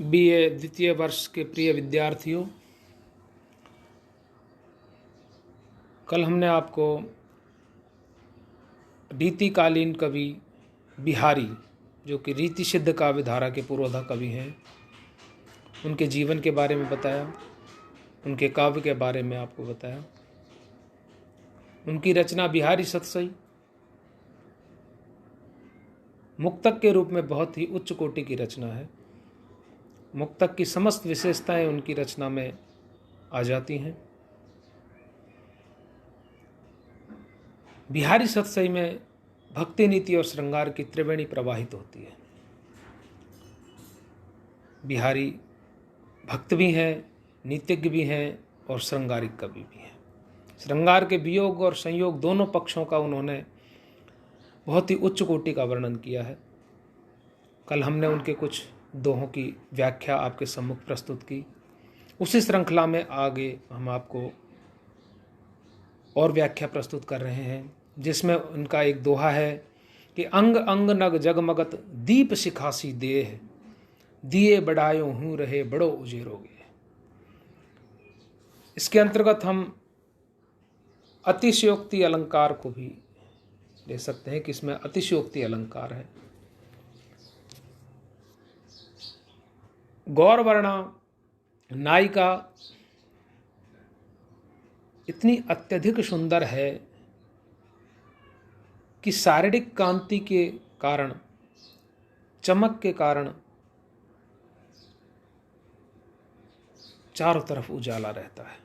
BA द्वितीय वर्ष के प्रिय विद्यार्थियों, कल हमने आपको रीतिकालीन कवि बिहारी, जो कि रीति सिद्ध काव्य धारा के पुरोधा कवि हैं, उनके जीवन के बारे में बताया, उनके काव्य के बारे में आपको बताया। उनकी रचना बिहारी सतसई मुक्तक के रूप में बहुत ही उच्च कोटि की रचना है। मुक्तक की समस्त विशेषताएं उनकी रचना में आ जाती हैं। बिहारी सतसई में भक्ति नीति और श्रृंगार की त्रिवेणी प्रवाहित होती है। बिहारी भक्त भी हैं, नीतिज्ञ भी हैं और श्रृंगारिक कवि भी हैं। श्रृंगार के वियोग और संयोग दोनों पक्षों का उन्होंने बहुत ही उच्च कोटि का वर्णन किया है। कल हमने उनके कुछ दोहों की व्याख्या आपके सम्मुख प्रस्तुत की। उसी श्रृंखला में आगे हम आपको और व्याख्या प्रस्तुत कर रहे हैं, जिसमें उनका एक दोहा है कि अंग अंग नग जगमगत दीप शिखासी देह, दिए बढ़ायो हूँ रहे बड़ो उजेरोगे। इसके अंतर्गत हम अतिशयोक्ति अलंकार को भी ले सकते हैं कि इसमें अतिशयोक्ति अलंकार है। गौरवर्णा नायिका इतनी अत्यधिक सुंदर है कि शारीरिक कांति के कारण, चमक के कारण चारों तरफ उजाला रहता है,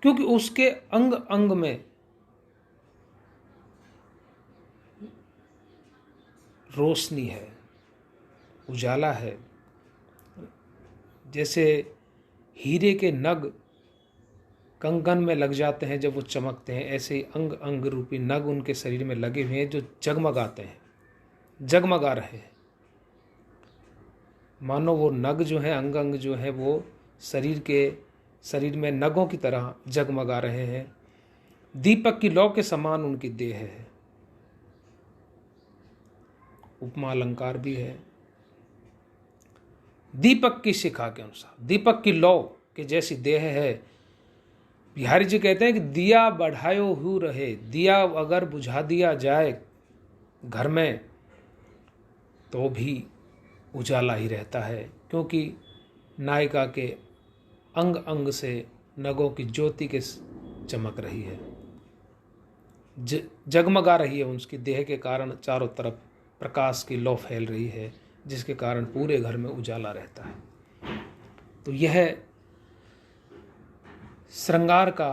क्योंकि उसके अंग अंग में रोशनी है, उजाला है। जैसे हीरे के नग कंगन में लग जाते हैं जब वो चमकते हैं, ऐसे ही अंग अंग रूपी नग उनके शरीर में लगे हुए हैं जो जगमगाते हैं, जगमगा रहे हैं। मानो वो नग जो है, अंग अंग जो है, वो शरीर में नगों की तरह जगमगा रहे हैं। दीपक की लौ के समान उनकी देह है। उपमा अलंकार भी है। दीपक की शिखा के अनुसार, दीपक की लौ के जैसी देह है। बिहारी जी कहते हैं कि दिया बढ़ायो हु रहे, दिया अगर बुझा दिया जाए घर में तो भी उजाला ही रहता है, क्योंकि नायिका के अंग अंग से नगों की ज्योति के चमक रही है, जगमगा रही है। उसकी देह के कारण चारों तरफ प्रकाश की लौ फैल रही है, जिसके कारण पूरे घर में उजाला रहता है। तो यह श्रृंगार का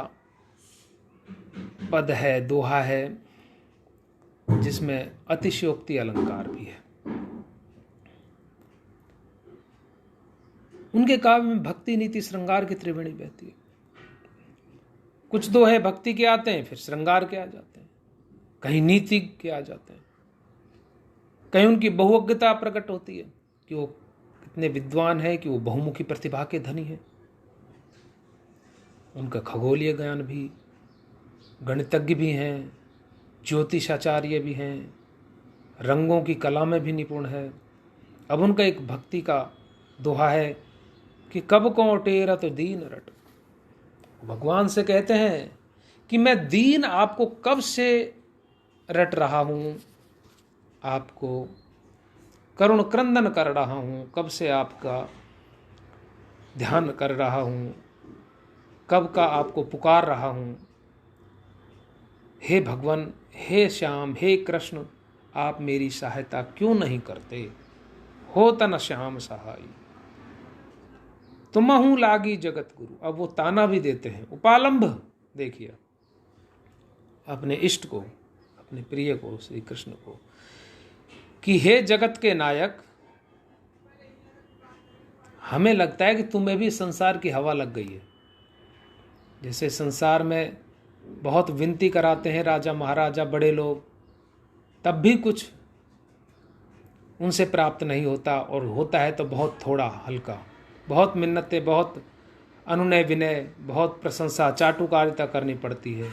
पद है, दोहा है, जिसमें अतिशयोक्ति अलंकार भी है। उनके काव्य में भक्ति नीति श्रृंगार की त्रिवेणी बहती है। कुछ दोहे भक्ति के आते हैं, फिर श्रृंगार के आ जाते हैं, कहीं नीति के आ जाते हैं, कहीं उनकी बहुज्ञता प्रकट होती है कि वो कितने विद्वान है, कि वो बहुमुखी प्रतिभा के धनी है। उनका खगोलीय ज्ञान भी, गणितज्ञ भी हैं, ज्योतिषाचार्य भी हैं, रंगों की कला में भी निपुण है। अब उनका एक भक्ति का दोहा है कि कब को टेरत दीन रट। भगवान से कहते हैं कि मैं दीन आपको कब से रट रहा हूँ, आपको करुण क्रंदन कर रहा हूँ, कब से आपका ध्यान कर रहा हूँ, कब का आपको पुकार रहा हूँ। हे भगवान, हे श्याम, हे कृष्ण, आप मेरी सहायता क्यों नहीं करते। हो तन श्याम सहाय, तुमहु लागी जगत गुरु। अब वो ताना भी देते हैं, उपालंभ देखिए अपने इष्ट को, अपने प्रिय को, श्री कृष्ण को, कि हे जगत के नायक, हमें लगता है कि तुम्हें भी संसार की हवा लग गई है। जैसे संसार में बहुत विनती कराते हैं राजा महाराजा बड़े लोग, तब भी कुछ उनसे प्राप्त नहीं होता, और होता है तो बहुत थोड़ा, हल्का। बहुत मिन्नतें, बहुत अनुनय विनय, बहुत प्रशंसा, चाटुकारिता करनी पड़ती है,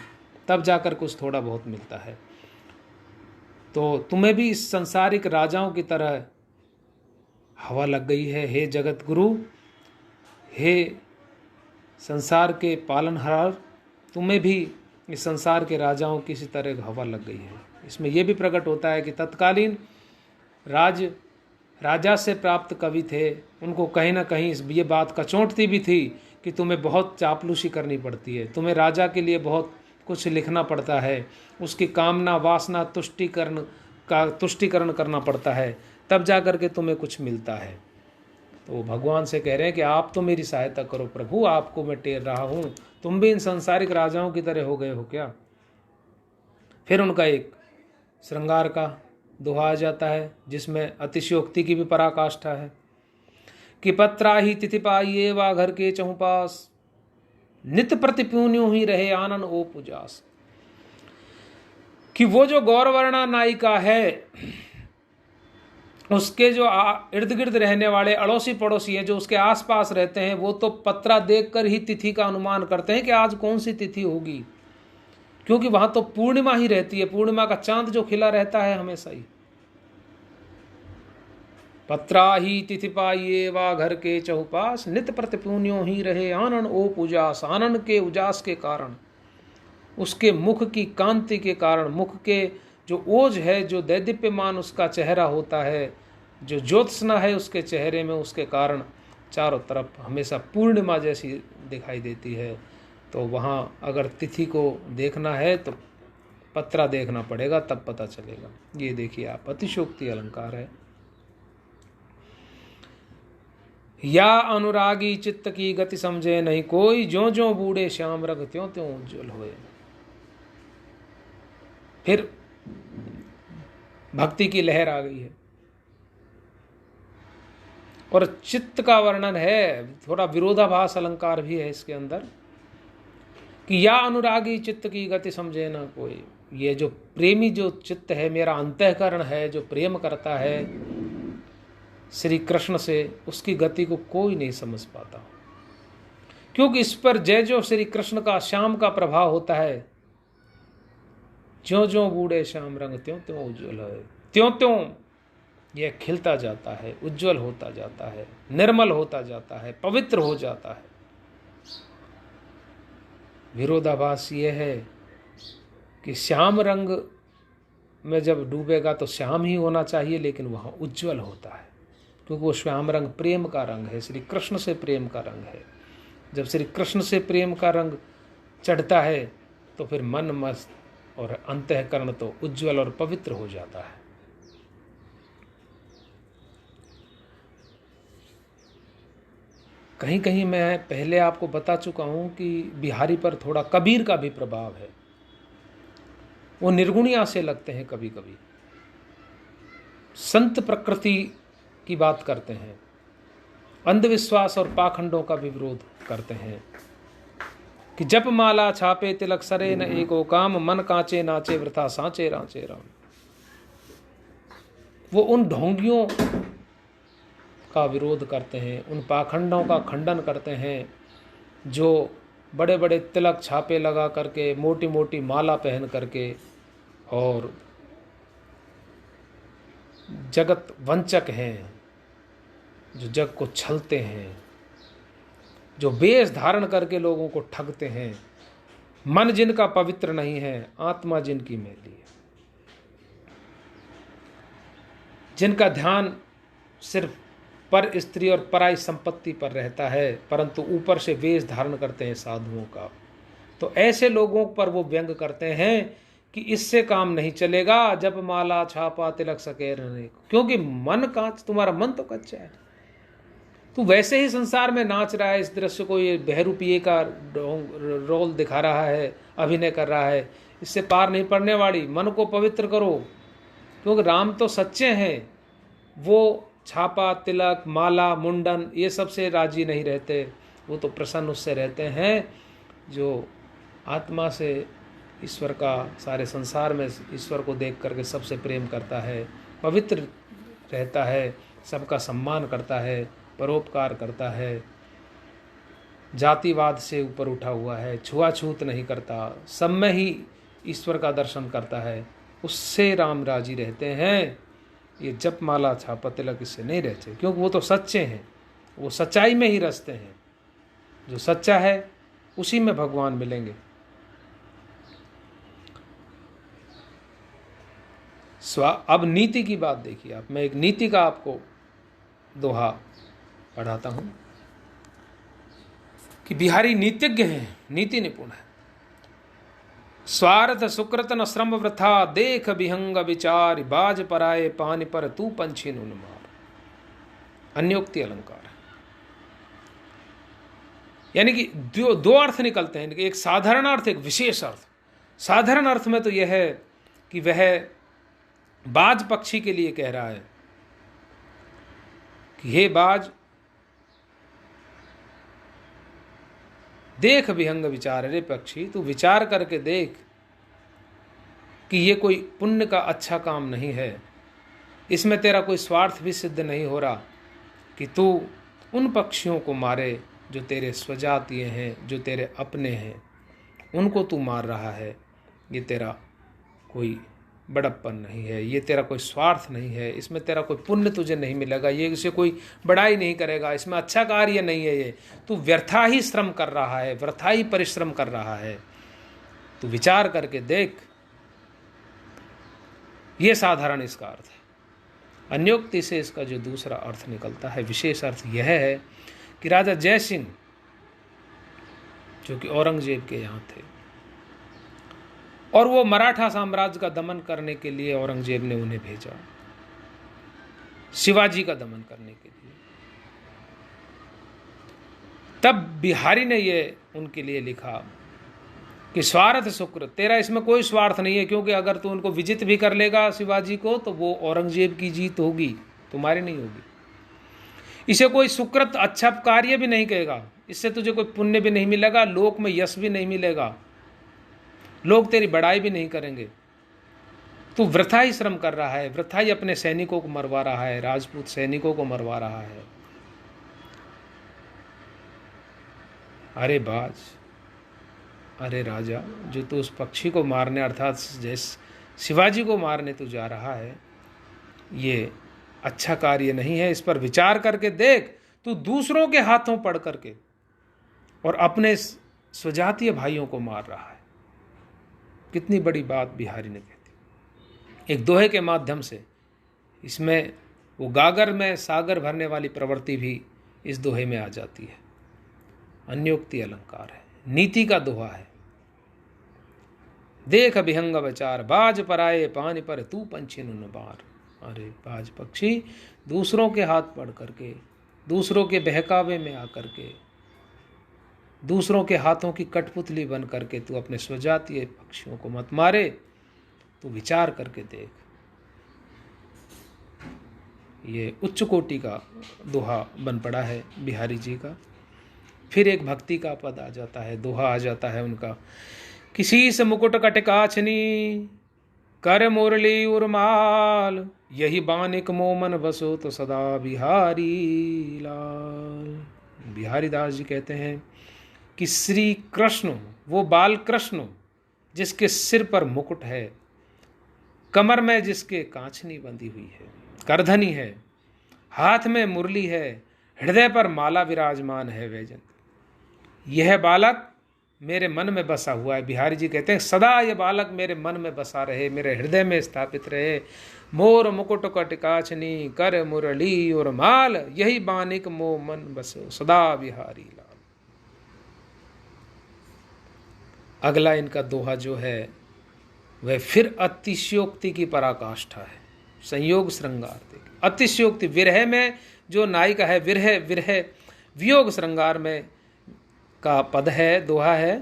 तब जाकर कुछ थोड़ा बहुत मिलता है। तो तुम्हें भी इस संसारिक राजाओं की तरह हवा लग गई है। हे जगत गुरु, हे संसार के पालनहार, तुम्हें भी इस संसार के राजाओं की इसी तरह हवा लग गई है। इसमें यह भी प्रकट होता है कि तत्कालीन राजा से प्राप्त कवि थे, उनको कहीं ना कहीं ये बात कचोटती भी थी कि तुम्हें बहुत चापलूसी करनी पड़ती है, तुम्हें राजा के लिए बहुत कुछ लिखना पड़ता है, उसकी कामना वासना तुष्टिकरण करना पड़ता है, तब जा कर के तुम्हें कुछ मिलता है। तो वो भगवान से कह रहे हैं कि आप तो मेरी सहायता करो प्रभु, आपको मैं टेर रहा हूँ, तुम भी इन सांसारिक राजाओं की तरह हो गए हो क्या। फिर उनका एक श्रृंगार का दोहा आ जाता है जिसमें अतिशयोक्ति की भी पराकाष्ठा है कि पत्रा ही तिथि पाइये वा घर के चहु पास, नित प्रतिप्यून्यू ही रहे आनंद ओ पुजास। कि वो जो गौरवर्णा नायिका है, उसके जो इर्द गिर्द रहने वाले अड़ोसी पड़ोसी हैं, जो उसके आसपास रहते हैं, वो तो पत्रा देखकर ही तिथि का अनुमान करते हैं कि आज कौन सी तिथि होगी, क्योंकि वहां तो पूर्णिमा ही रहती है, पूर्णिमा का चांद जो खिला रहता है हमेशा ही। पत्रा ही तिथि पाइये वा घर के चहुपास, नित प्रतिपून्यो ही रहे आनंद ओ पुजास। आनंद के उजास के कारण, उसके मुख की कांति के कारण, मुख के जो ओज है, जो दैदीप्यमान उसका चेहरा होता है, जो ज्योत्सना है उसके चेहरे में, उसके कारण चारों तरफ हमेशा पूर्णिमा जैसी दिखाई देती है। तो वहाँ अगर तिथि को देखना है तो पत्रा देखना पड़ेगा, तब पता चलेगा। ये देखिए आप, अतिशयोक्ति अलंकार है। या अनुरागी चित्त की गति समझे नहीं कोई, ज्यों ज्यों बूढ़े श्याम रंग त्यों त्यों उज्ज्वल हुए। फिर भक्ति की लहर आ गई है और चित्त का वर्णन है, थोड़ा विरोधाभास अलंकार भी है इसके अंदर कि या अनुरागी चित्त की गति समझे ना कोई। ये जो प्रेमी जो चित्त है, मेरा अंतःकरण है, जो प्रेम करता है श्री कृष्ण से, उसकी गति को कोई नहीं समझ पाता, क्योंकि इस पर जय जो श्री कृष्ण का श्याम का प्रभाव होता है। ज्यों ज्यों बूढ़े श्याम रंग त्यों त्यों उज्ज्वल है, त्यों त्यों यह खिलता जाता है, उज्जवल होता जाता है, निर्मल होता जाता है, पवित्र हो जाता है। विरोधाभास यह है कि श्याम रंग में जब डूबेगा तो श्याम ही होना चाहिए, लेकिन वहाँ उज्जवल होता है, क्योंकि वो श्याम रंग प्रेम का रंग है, श्री कृष्ण से प्रेम का रंग है। जब श्री कृष्ण से प्रेम का रंग चढ़ता है तो फिर मन मस्त और अंतःकरण तो उज्जवल और पवित्र हो जाता है। कहीं कहीं मैं पहले आपको बता चुका हूं कि बिहारी पर थोड़ा कबीर का भी प्रभाव है। वो निर्गुणिया से लगते हैं, कभी कभी संत प्रकृति की बात करते हैं, अंधविश्वास और पाखंडों का भी विरोध करते हैं कि जप माला छापे तिलक सरे न एको काम, मन कांचे नाचे वृथा सांचे रांचे राम। वो उन ढोंगियों का विरोध करते हैं, उन पाखंडों का खंडन करते हैं जो बड़े बड़े तिलक छापे लगा करके, मोटी मोटी माला पहन करके और जगत वंचक हैं, जो जग को छलते हैं, जो वेश धारण करके लोगों को ठगते हैं। मन जिनका पवित्र नहीं है, आत्मा जिनकी मैली है, जिनका ध्यान सिर्फ पर स्त्री और पराई संपत्ति पर रहता है, परंतु ऊपर से वेश धारण करते हैं साधुओं का। तो ऐसे लोगों पर वो व्यंग करते हैं कि इससे काम नहीं चलेगा, जब माला छापा तिलक सके रहने, क्योंकि मन कांच, तुम्हारा मन तो कच्चा है। तू वैसे ही संसार में नाच रहा है, इस दृश्य को ये बहरूपिये का रोल दिखा रहा है, अभिनय कर रहा है, इससे पार नहीं पड़ने वाली। मन को पवित्र करो, क्योंकि राम तो सच्चे हैं। वो छापा तिलक माला मुंडन ये सब से राजी नहीं रहते, वो तो प्रसन्न उससे रहते हैं जो आत्मा से ईश्वर का, सारे संसार में ईश्वर को देख करके सबसे प्रेम करता है, पवित्र रहता है, सबका सम्मान करता है, परोपकार करता है, जातिवाद से ऊपर उठा हुआ है, छुआछूत नहीं करता, सब में ही ईश्वर का दर्शन करता है, उससे राम राजी रहते हैं। ये जप माला छापा तिलक इससे नहीं रहते, क्योंकि वो तो सच्चे हैं, वो सच्चाई में ही रचते हैं। जो सच्चा है उसी में भगवान मिलेंगे। अब नीति की बात देखिए आप। मैं एक नीति का आपको दोहा पढ़ाता हूं कि बिहारी नीतिज्ञ हैं, नीति निपुण है। स्वार्थ सुकृत न श्रम वृथा, देख विहंग विचार, बाज पराए पानी पर तू पंछी नुन मार। अन्योक्ति अलंकार है। यानी कि दो अर्थ निकलते हैं, एक साधारण अर्थ, एक विशेष अर्थ। साधारण अर्थ में तो यह है कि वह बाज पक्षी के लिए कह रहा है कि हे बाज, देख विहंग विचार, रे पक्षी तू विचार करके देख कि ये कोई पुण्य का अच्छा काम नहीं है, इसमें तेरा कोई स्वार्थ भी सिद्ध नहीं हो रहा कि तू उन पक्षियों को मारे जो तेरे स्वजातीय हैं, जो तेरे अपने हैं, उनको तू मार रहा है। ये तेरा कोई बड़प्पन नहीं है, ये तेरा कोई स्वार्थ नहीं है, इसमें तेरा कोई पुण्य तुझे नहीं मिलेगा, ये इसे कोई बड़ाई नहीं करेगा, इसमें अच्छा कार्य नहीं है, ये तू व्यर्था ही श्रम कर रहा है, व्यर्था ही परिश्रम कर रहा है, तू विचार करके देख। ये साधारण इसका अर्थ है। अन्योक्ति से इसका जो दूसरा अर्थ निकलता है, विशेष अर्थ यह है कि राजा जय सिंह जो कि औरंगजेब के यहाँ थे, और वो मराठा साम्राज्य का दमन करने के लिए औरंगजेब ने उन्हें भेजा, शिवाजी का दमन करने के लिए। तब बिहारी ने ये उनके लिए लिखा कि स्वार्थ सुकृत, तेरा इसमें कोई स्वार्थ नहीं है, क्योंकि अगर तू उनको विजित भी कर लेगा शिवाजी को तो वो औरंगजेब की जीत होगी, तुम्हारी नहीं होगी। इसे कोई सुकृत अच्छा कार्य भी नहीं कहेगा, इससे तुझे कोई पुण्य भी नहीं मिलेगा, लोक में यश भी नहीं मिलेगा, लोग तेरी बड़ाई भी नहीं करेंगे। तू वृथा ही श्रम कर रहा है, वृथा ही अपने सैनिकों को मरवा रहा है, राजपूत सैनिकों को मरवा रहा है। अरे बाज, अरे राजा, जो तू उस पक्षी को मारने अर्थात जैसे शिवाजी को मारने तू जा रहा है, ये अच्छा कार्य नहीं है, इस पर विचार करके देख। तू दूसरों के हाथों पड़ करके और अपने स्वजातीय भाइयों को मार रहा है। कितनी बड़ी बात बिहारी ने कहती। एक दोहे के माध्यम से इसमें वो गागर में सागर भरने वाली प्रवृत्ति भी इस दोहे में आ जाती है। अन्योक्ति अलंकार है, नीति का दोहा है। देख विहंग विचार, बाज पराए पानी पर तू पंछी नुन मार। अरे बाज पक्षी, दूसरों के हाथ पड़ करके, दूसरों के बहकावे में आकर के, दूसरों के हाथों की कठपुतली बन करके तू अपने स्वजातीय पक्षियों को मत मारे, तू विचार करके देख। ये उच्च कोटि का दोहा बन पड़ा है बिहारी जी का। फिर एक भक्ति का पद आ जाता है, दोहा आ जाता है उनका। किसी से मुकुट कटकाछनी, कर मुरली उर्माल, यही बानिक मोमन बसो तो सदा बिहारी लाल। बिहारी दास जी कहते हैं कि श्री कृष्ण, वो बाल कृष्ण जिसके सिर पर मुकुट है, कमर में जिसके कांचनी बंधी हुई है, करधनी है, हाथ में मुरली है, हृदय पर माला विराजमान है वैजंत, यह बालक मेरे मन में बसा हुआ है। बिहारी जी कहते हैं सदा ये बालक मेरे मन में बसा रहे, मेरे हृदय में स्थापित रहे। मोर मुकुट कटकाछनी, कर मुरली और माल, यही बानिक मो मन बसो सदा बिहारी लाल। अगला इनका दोहा जो है वह फिर अतिशयोक्ति की पराकाष्ठा है। संयोग श्रृंगार देख, अतिशयोक्ति, विरह में जो नायिका है, विरह वियोग श्रृंगार में का पद है, दोहा है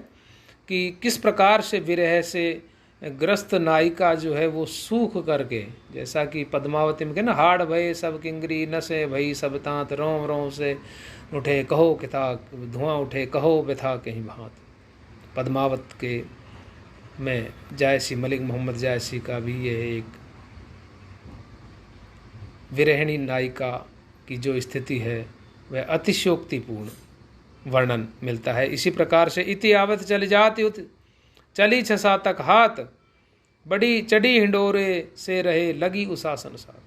कि किस प्रकार से विरह से ग्रस्त नायिका जो है वो सूख करके, जैसा कि पद्मावती में के ना, हाड़ भये सब किंगरी, नशे भई सब तात, रोम रोम से उठे कहो किथा, धुआं उठे कहो व्यथा कहीं भांत। पद्मावत के में जायसी, मलिक मोहम्मद जायसी का भी ये एक विरहिणी नायिका की जो स्थिति है वह अतिशयोक्तिपूर्ण वर्णन मिलता है। इसी प्रकार से इति आवत चली जाती उत चली छसा तक हाथ, बड़ी चढ़ी हिंडोरे से रहे लगी उसासन साथ।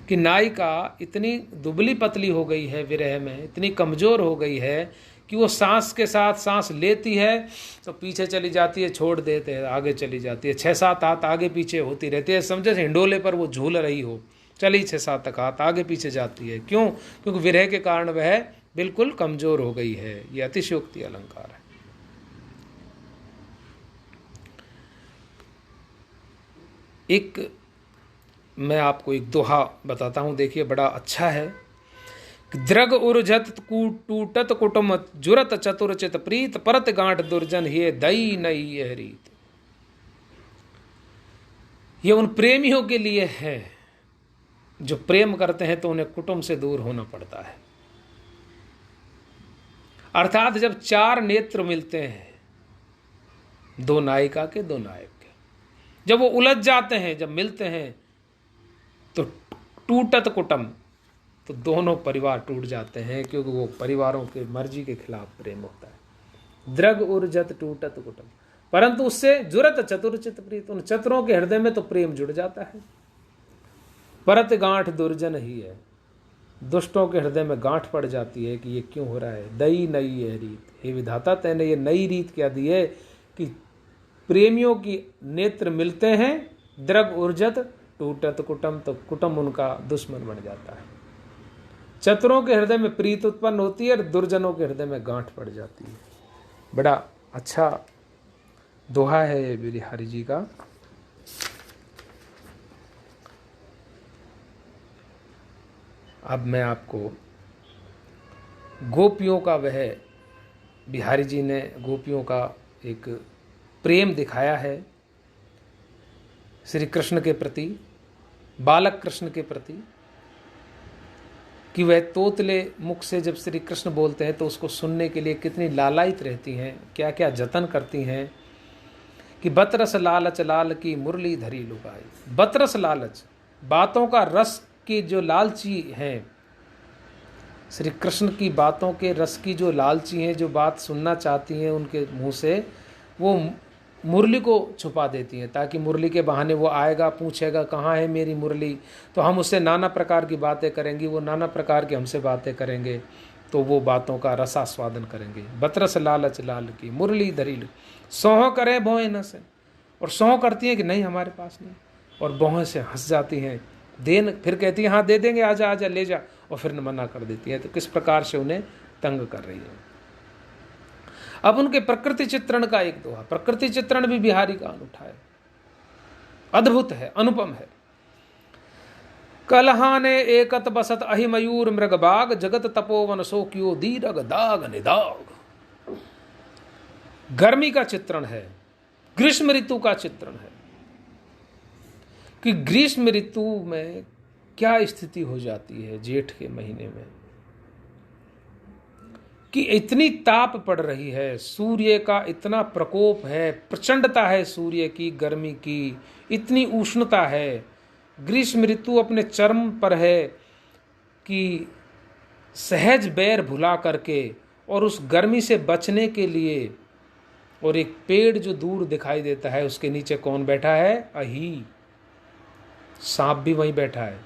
कि नायिका इतनी दुबली पतली हो गई है विरह में, इतनी कमज़ोर हो गई है कि वो सांस के साथ सांस लेती है तो पीछे चली जाती है, छोड़ देते हैं, आगे चली जाती है, 6-7 हाथ आगे पीछे होती रहती है, समझे हिंडोले पर वो झूल रही हो, चली 6-7 तक हाथ आगे पीछे जाती है। क्यों? क्योंकि विरह के कारण वह बिल्कुल कमज़ोर हो गई है। ये अतिशयोक्ति अलंकार है। एक मैं आपको एक दोहा बताता हूँ, देखिए बड़ा अच्छा है। द्रग उर्जत टूटत कुटुम जुरत चतुरचित प्रीत परत गांठ दुर्जन ये दई नई यह रीत। ये उन प्रेमियों के लिए है जो प्रेम करते हैं तो उन्हें कुटुंब से दूर होना पड़ता है। अर्थात जब 4 नेत्र मिलते हैं, 2 नायिका के 2 नायक के, जब वो उलझ जाते हैं, जब मिलते हैं तो टूटत कुटुंब, तो दोनों परिवार टूट जाते हैं, क्योंकि वो परिवारों के मर्जी के खिलाफ प्रेम होता है। द्रग उर्जत टूटत कुटुंब, परंतु उससे जुरत चतुरचित प्रीत, उन चतुरों के हृदय में तो प्रेम जुड़ जाता है। परत गांठ दुर्जन ही है, दुष्टों के हृदय में गांठ पड़ जाती है कि ये क्यों हो रहा है। दई नई यह रीत, हे विधाता तैने ये नई रीत क्या दी है कि प्रेमियों की नेत्र मिलते हैं, द्रग उर्जत टूटत कुटुंब, तो कुटुंब उनका दुश्मन बन जाता है। चतुरों के हृदय में प्रीत उत्पन्न होती है और दुर्जनों के हृदय में गांठ पड़ जाती है। बड़ा अच्छा दोहा है ये बिहारी जी का। अब मैं आपको गोपियों का, वह बिहारी जी ने गोपियों का एक प्रेम दिखाया है श्री कृष्ण के प्रति, बालक कृष्ण के प्रति, कि वह तोतले मुख से जब श्री कृष्ण बोलते हैं तो उसको सुनने के लिए कितनी लालायित रहती हैं, क्या क्या जतन करती हैं। कि बतरस लालच लाल की मुरली धरी लुगाई। बतरस लालच, बातों का रस की जो लालची हैं, श्री कृष्ण की बातों के रस की जो लालची हैं, जो बात सुनना चाहती हैं उनके मुंह से, वो मुरली को छुपा देती हैं, ताकि मुरली के बहाने वो आएगा, पूछेगा कहाँ है मेरी मुरली, तो हम उससे नाना प्रकार की बातें करेंगी, वो नाना प्रकार की हमसे बातें करेंगे, तो वो बातों का रसास्वादन करेंगे। बतरस लालच लाल की मुरली धरी, सौह करे भोए न से, और सौह करती हैं कि नहीं हमारे पास नहीं, और भोए से हंस जाती हैं, फिर कहती हैं हाँ दे देंगे, आजा आजा ले जा, और फिर मना कर देती है। तो किस प्रकार से उन्हें तंग कर रही है। अब उनके प्रकृति चित्रण का एक दोहा, प्रकृति चित्रण भी बिहारी का अनूठा है, अद्भुत है, अनुपम है। कलहाने एकत बसत अहि मयूर मृग बाग, जगत तपोवन सो क्यों दीरग दाग निदाग। गर्मी का चित्रण है, ग्रीष्म ऋतु का चित्रण है, कि ग्रीष्म ऋतु में क्या स्थिति हो जाती है जेठ के महीने में, कि इतनी ताप पड़ रही है, सूर्य का इतना प्रकोप है, प्रचंडता है सूर्य की, गर्मी की इतनी उष्णता है। ग्रीष्म ऋतु अपने चरम पर है कि सहज बैर भुला करके और उस गर्मी से बचने के लिए, और एक पेड़ जो दूर दिखाई देता है उसके नीचे कौन बैठा है? अही। सांप भी वहीं बैठा है,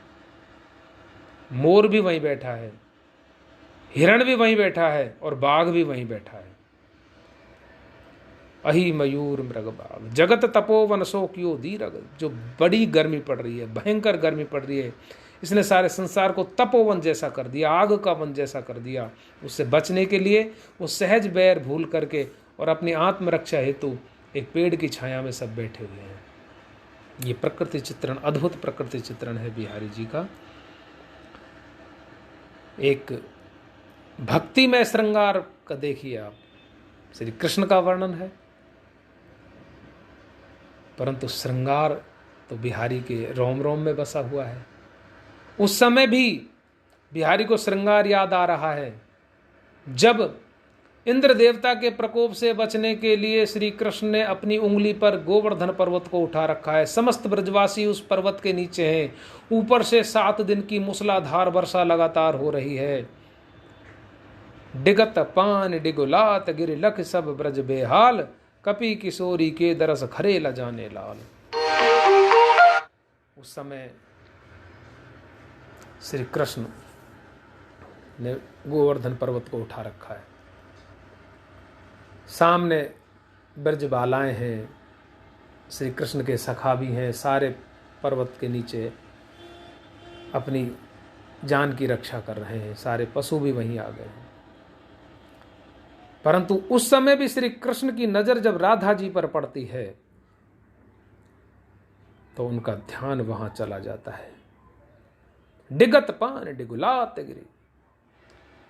मोर भी वहीं बैठा है, हिरण भी वहीं बैठा है, और बाघ भी वहीं बैठा है। अहि मयूर मृग बाघ, जगत तपोवन सो क्यों दीरग। जो बड़ी गर्मी पड़ रही है, भयंकर गर्मी पड़ रही है, इसने सारे संसार को तपोवन जैसा कर दिया, आग का वन जैसा कर दिया। उससे बचने के लिए वो सहज बैर भूल करके और अपनी आत्मरक्षा हेतु एक पेड़ की छाया में सब बैठे हुए हैं। ये प्रकृति चित्रण, अद्भुत प्रकृति चित्रण है बिहारी जी का। एक भक्तिमय श्रृंगार का देखिए आप, श्री कृष्ण का वर्णन है, परंतु श्रृंगार तो बिहारी के रोम रोम में बसा हुआ है। उस समय भी बिहारी को श्रृंगार याद आ रहा है जब इंद्र देवता के प्रकोप से बचने के लिए श्री कृष्ण ने अपनी उंगली पर गोवर्धन पर्वत को उठा रखा है। समस्त ब्रजवासी उस पर्वत के नीचे हैं, ऊपर से 7 दिन की मूसलाधार वर्षा लगातार हो रही है। डिगत पान डिगुलात गिर लख सब ब्रज बेहाल, कपि किशोरी के दरस खरे ल जाने लाल। उस समय श्री कृष्ण ने गोवर्धन पर्वत को उठा रखा है। सामने ब्रजबालाएं हैं, श्री कृष्ण के सखा भी हैं, सारे पर्वत के नीचे अपनी जान की रक्षा कर रहे हैं, सारे पशु भी वहीं आ गए हैं। परंतु उस समय भी श्री कृष्ण की नजर जब राधा जी पर पड़ती है तो उनका ध्यान वहां चला जाता है। डिगत पान डिगुलात गिरी,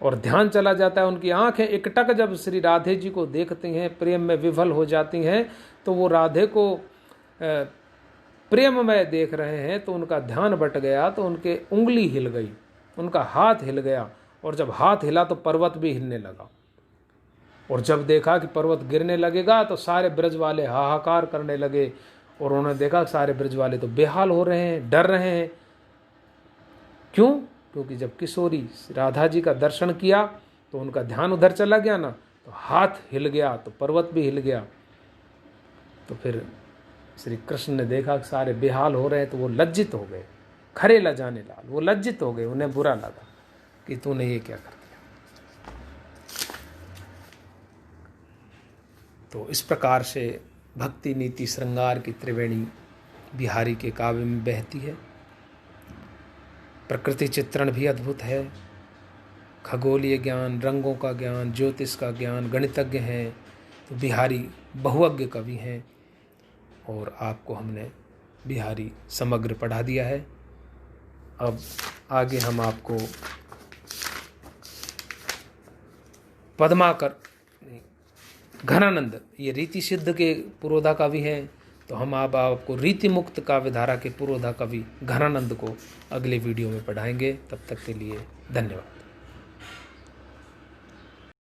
और ध्यान चला जाता है। उनकी आंखें एकटक जब श्री राधे जी को देखती हैं, प्रेम में विफल हो जाती हैं, तो वो राधे को प्रेम में देख रहे हैं, तो उनका ध्यान बट गया, तो उनके उंगली हिल गई, उनका हाथ हिल गया, और जब हाथ हिला तो पर्वत भी हिलने लगा। और जब देखा कि पर्वत गिरने लगेगा तो सारे ब्रज वाले हाहाकार करने लगे, और उन्होंने देखा सारे ब्रज वाले तो बेहाल हो रहे हैं, डर रहे हैं। क्यों? क्योंकि जब किशोरी राधा जी का दर्शन किया तो उनका ध्यान उधर चला गया ना, तो हाथ हिल गया तो पर्वत भी हिल गया। तो फिर श्री कृष्ण ने देखा कि सारे बेहाल हो रहे हैं, तो वो लज्जित हो गए, खरे लजाने लाल, वो लज्जित हो गए, उन्हें बुरा लगा कि तूने ये क्या कर दिया। तो इस प्रकार से भक्ति नीति श्रृंगार की त्रिवेणी बिहारी के काव्य में बहती है। प्रकृति चित्रण भी अद्भुत है, खगोलीय ज्ञान, रंगों का ज्ञान, ज्योतिष का ज्ञान, गणितज्ञ हैं। तो बिहारी बहुअज्ञ कवि हैं, और आपको हमने बिहारी समग्र पढ़ा दिया है। अब आगे हम आपको पद्माकर घनानंद, ये रीति सिद्ध के पुरोधा कवि हैं, तो हम आपको रीति मुक्त काव्यधारा के पुरोधा कवि घनानंद को अगले वीडियो में पढ़ाएंगे। तब तक के लिए धन्यवाद।